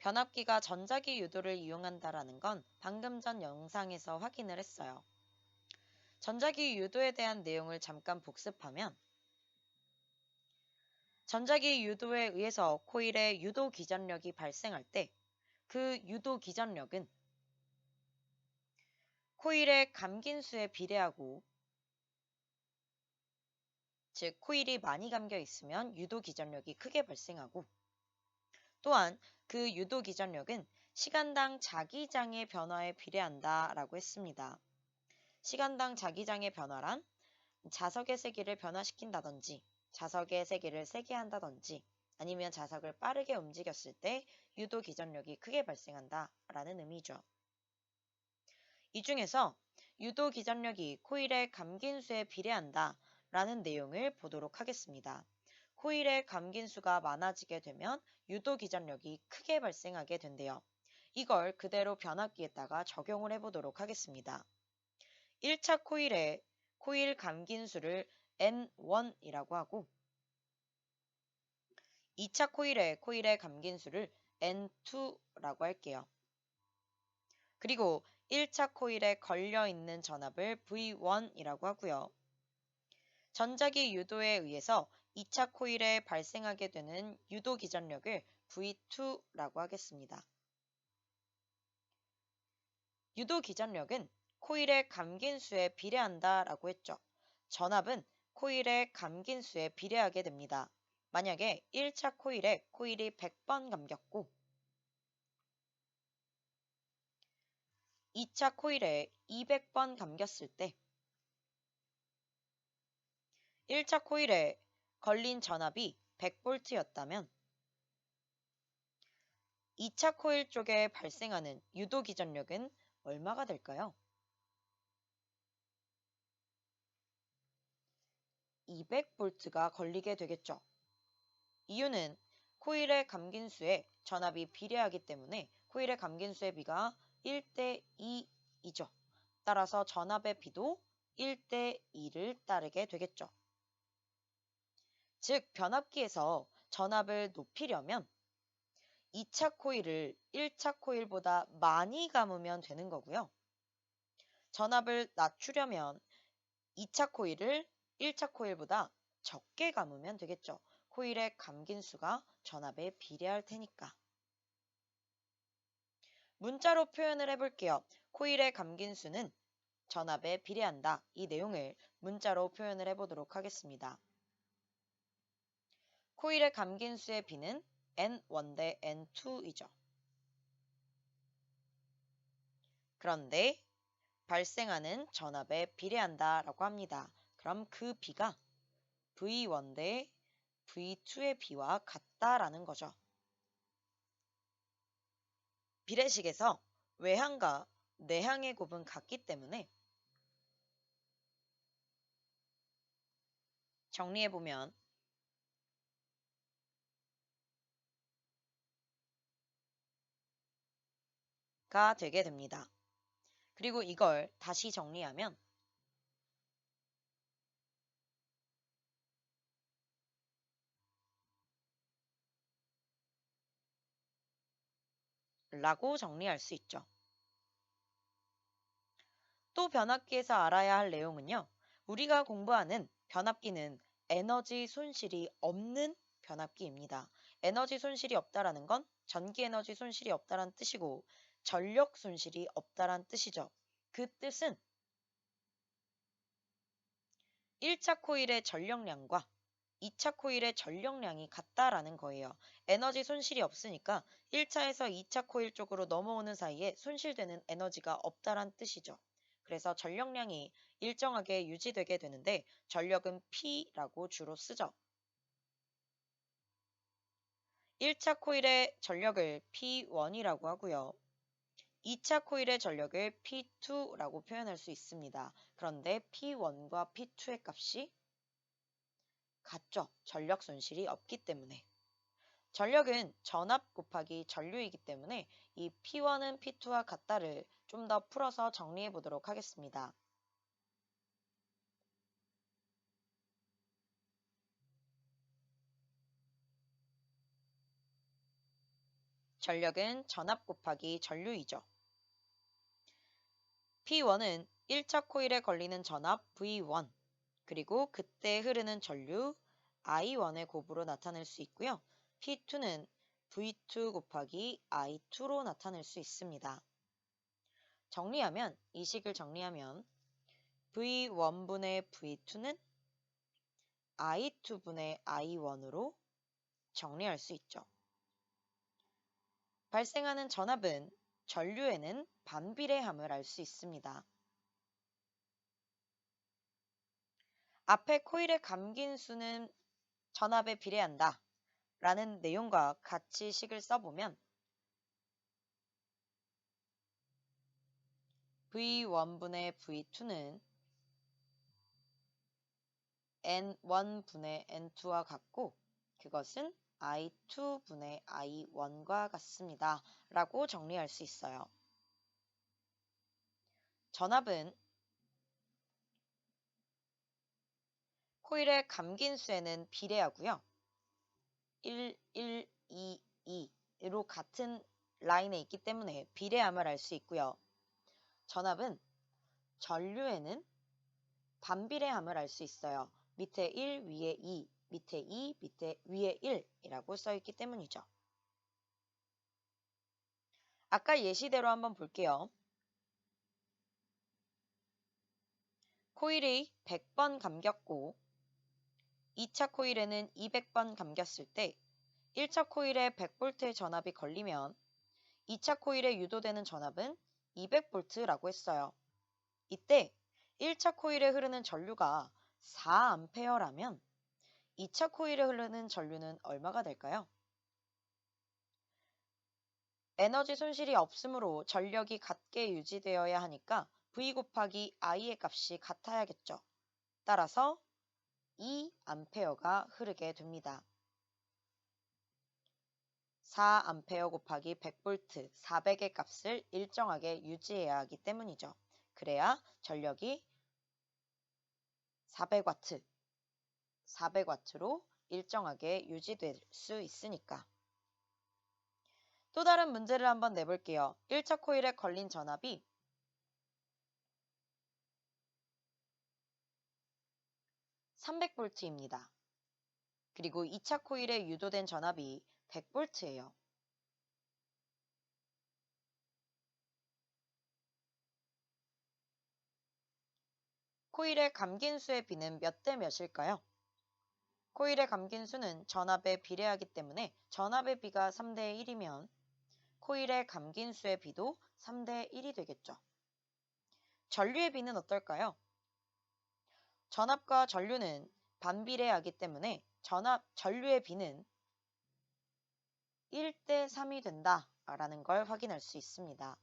변압기가 전자기 유도를 이용한다라는 건 방금 전 영상에서 확인을 했어요. 전자기 유도에 대한 내용을 잠깐 복습하면 전자기 유도에 의해서 코일에 유도 기전력이 발생할 때 그 유도 기전력은 코일의 감긴수에 비례하고, 즉 코일이 많이 감겨 있으면 유도 기전력이 크게 발생하고, 또한 그 유도 기전력은 시간당 자기장의 변화에 비례한다라고 했습니다. 시간당 자기장의 변화란 자석의 세기를 변화시킨다든지 자석의 세기를 세게 한다든지 아니면 자석을 빠르게 움직였을 때 유도 기전력이 크게 발생한다라는 의미죠. 이 중에서 유도 기전력이 코일의 감긴수에 비례한다라는 내용을 보도록 하겠습니다. 코일의 감긴수가 많아지게 되면 유도 기전력이 크게 발생하게 된대요. 이걸 그대로 변압기에다가 적용을 해보도록 하겠습니다. 1차 코일의 코일 감긴수를 N1이라고 하고 2차 코일의 감긴수를 N2라고 할게요. 그리고 1차 코일에 걸려있는 전압을 V1이라고 하고요. 전자기 유도에 의해서 2차 코일에 발생하게 되는 유도 기전력을 V2라고 하겠습니다. 유도 기전력은 코일의 감긴수에 비례한다라고 했죠. 전압은 코일의 감긴수에 비례하게 됩니다. 만약에 1차 코일에 코일이 100번 감겼고 2차 코일에 200번 감겼을 때 1차 코일에 걸린 전압이 100V였다면 2차 코일 쪽에 발생하는 유도 기전력은 얼마가 될까요? 200V가 걸리게 되겠죠. 이유는 코일의 감긴수에 전압이 비례하기 때문에 코일의 감긴수의 비가 1대2이죠. 따라서 전압의 비도 1대2를 따르게 되겠죠. 즉, 변압기에서 전압을 높이려면 2차 코일을 1차 코일보다 많이 감으면 되는 거고요. 전압을 낮추려면 2차 코일을 1차 코일보다 적게 감으면 되겠죠. 코일의 감긴수가 전압에 비례할 테니까. 문자로 표현을 해볼게요. 코일의 감긴수는 전압에 비례한다. 이 내용을 문자로 표현을 해보도록 하겠습니다. 코일의 감긴수의 비는 N1 대 N2이죠. 그런데 발생하는 전압에 비례한다라고 합니다. 그럼 그 비가 V1 대 V2의 비와 같다라는 거죠. 비례식에서 외항과 내항의 곱은 같기 때문에 정리해보면 가 되게 됩니다. 그리고 이걸 다시 정리하면 라고 정리할 수 있죠. 또 변압기에서 알아야 할 내용은요. 우리가 공부하는 변압기는 에너지 손실이 없는 변압기입니다. 에너지 손실이 없다라는 건 전기 에너지 손실이 없다라는 뜻이고 전력 손실이 없다라는 뜻이죠. 그 뜻은 1차 코일의 전력량과 2차 코일의 전력량이 같다라는 거예요. 에너지 손실이 없으니까 1차에서 2차 코일 쪽으로 넘어오는 사이에 손실되는 에너지가 없다란 뜻이죠. 그래서 전력량이 일정하게 유지되게 되는데 전력은 P라고 주로 쓰죠. 1차 코일의 전력을 P1이라고 하고요. 2차 코일의 전력을 P2라고 표현할 수 있습니다. 그런데 P1과 P2의 값이 같죠. 전력 손실이 없기 때문에. 전력은 전압 곱하기 전류이기 때문에 이 P1은 P2와 같다를 좀 더 풀어서 정리해 보도록 하겠습니다. 전력은 전압 곱하기 전류이죠. P1은 1차 코일에 걸리는 전압 V1, 그리고 그때 흐르는 전류 I1의 곱으로 나타낼 수 있고요. P2는 V2 곱하기 I2로 나타낼 수 있습니다. 정리하면, 이 식을 정리하면 V1분의 V2는 I2분의 I1으로 정리할 수 있죠. 발생하는 전압은 전류에는 반비례함을 알 수 있습니다. 앞에 코일에 감긴 수는 전압에 비례한다 라는 내용과 같이 식을 써보면 V1분의 V2는 N1분의 N2와 같고 그것은 I2분의 I1과 같습니다 라고 정리할 수 있어요. 전압은 코일에 감긴 수에는 비례하고요. 1, 1, 2, 2로 같은 라인에 있기 때문에 비례함을 알 수 있고요. 전압은 전류에는 반비례함을 알 수 있어요. 밑에 1, 위에 2, 밑에 2, 위에 1이라고 써있기 때문이죠. 아까 예시대로 한번 볼게요. 코일이 100번 감겼고 2차 코일에는 200번 감겼을 때 1차 코일에 100V의 전압이 걸리면 2차 코일에 유도되는 전압은 200V라고 했어요. 이때 1차 코일에 흐르는 전류가 4A라면 2차 코일에 흐르는 전류는 얼마가 될까요? 에너지 손실이 없으므로 전력이 같게 유지되어야 하니까 V 곱하기 I의 값이 같아야겠죠. 따라서 2A가 흐르게 됩니다. 4A 곱하기 100V, 400의 값을 일정하게 유지해야 하기 때문이죠. 그래야 전력이 400W, 400W로 일정하게 유지될 수 있으니까. 또 다른 문제를 한번 내볼게요. 1차 코일에 걸린 전압이 300V입니다. 그리고 2차 코일에 유도된 전압이 100V예요. 코일에 감긴 수의 비는 몇 대 몇일까요? 코일에 감긴 수는 전압에 비례하기 때문에 전압의 비가 3대 1이면 코일에 감긴 수의 비도 3대 1이 되겠죠. 전류의 비는 어떨까요? 전압과 전류는 반비례하기 때문에 전류의 비는 1대 3이 된다라는 걸 확인할 수 있습니다.